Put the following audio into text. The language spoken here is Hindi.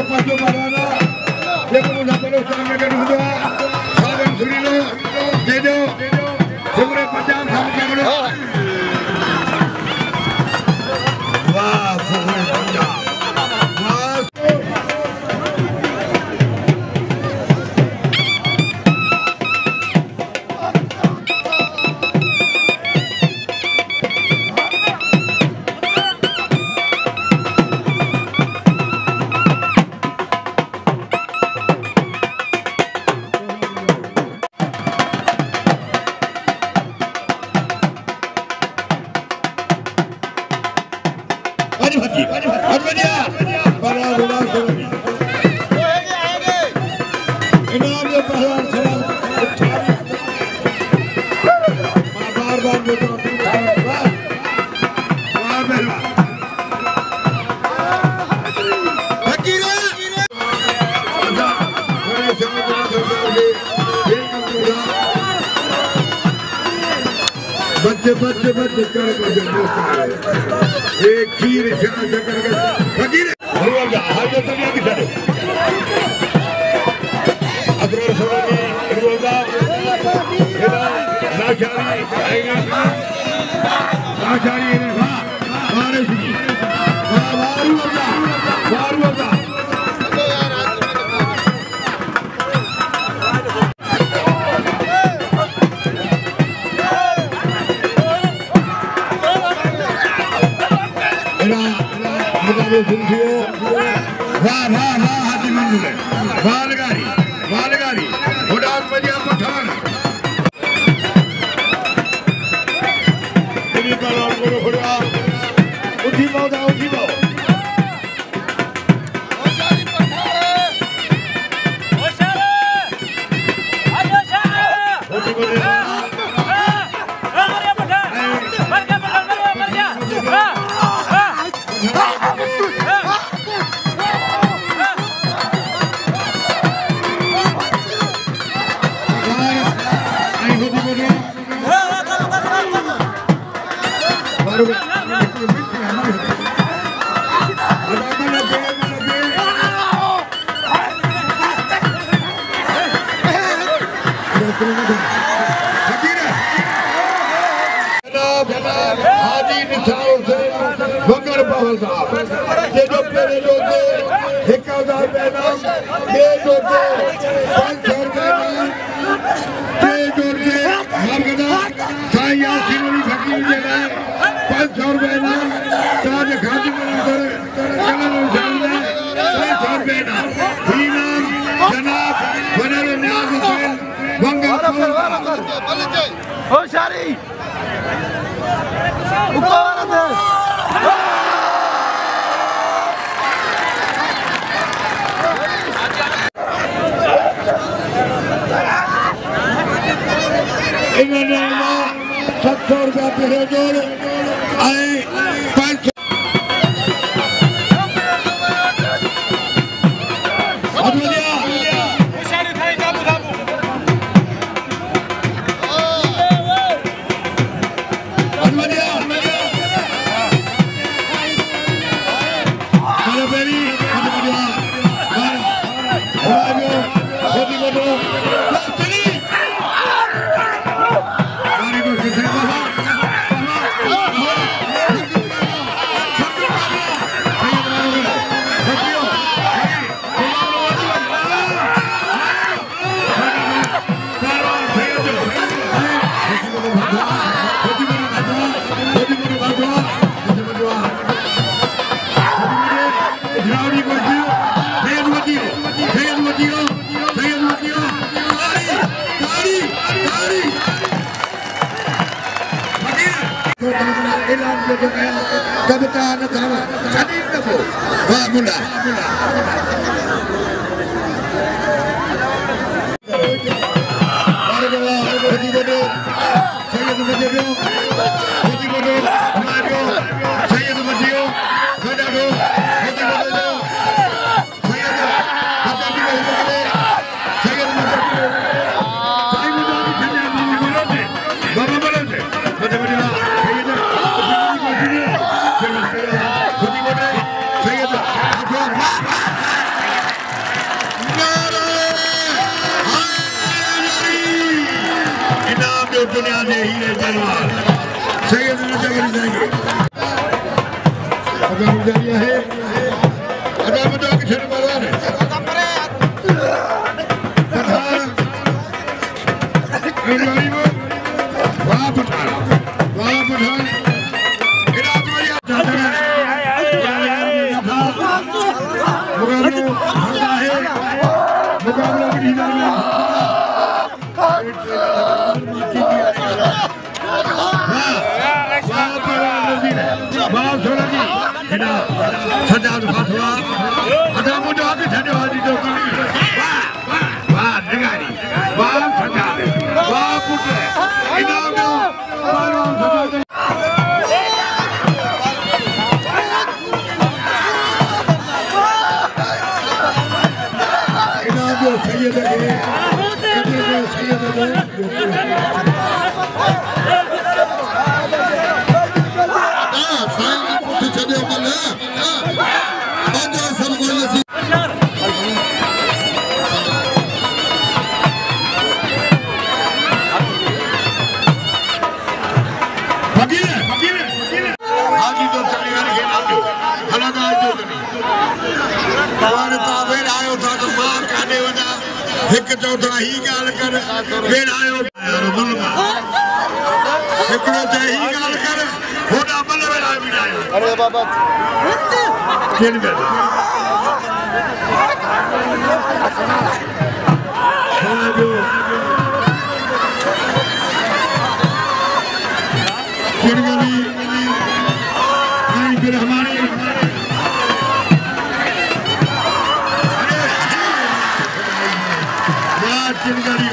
paso Marana, llegamos a todos los años que nos da, saben Surino, Dedo, seguro Pajam, Hamkamro. Wah, seguro Pajam. बच्चे कर एक खीर करके फकीर हाजर तनिया की चले अदरर सोनी रोजा हेला नाशारी आएगा नाशारी ने बारिश की बारू होगा हाथी मंजूर है बालगारी उड़ान बजिया पठान तेरी कलाम करो खुदा उठी पाओ होशारी पठान होटी बोले जो पहले लोटे 1000 पैनाम ये लोटे 500 पैनाम ये लोटे हरगदा साईं यासीन फकीर जगह 500 पैनाम ताज खादी मंदिर चलन जाने 500 पैनाम इनाम जनाब बनर न्याज हुसैन मंगल होशारी उकोरत इन्होंने 700 रुपया पहले जोड़ आए 500 कविता न थावा छादी न को वाह मुला अरे बाबा खदी बदो सैयद बजियो खदी बदो मारियो सैयद बजियो खदा दो खदी बदो सैयद खदा दी बदो सैयद बजियो साईं मुदा की खदा दी बोलते बाबा बोलते खदा बजियो सैयद दुनिया के हीरे जलवा सैयद नजर जाएंगे अगर उधर है अगर मुझे किसी ने बोला है वाह पठान मुकाबला भी एक चौथा ही गाल कर फिर आयो एकड़ो ते ही गाल कर होड़ा बल वेला भी आयो अरे बाबा केन में केन गली नहीं फिर हमारी चिंगरी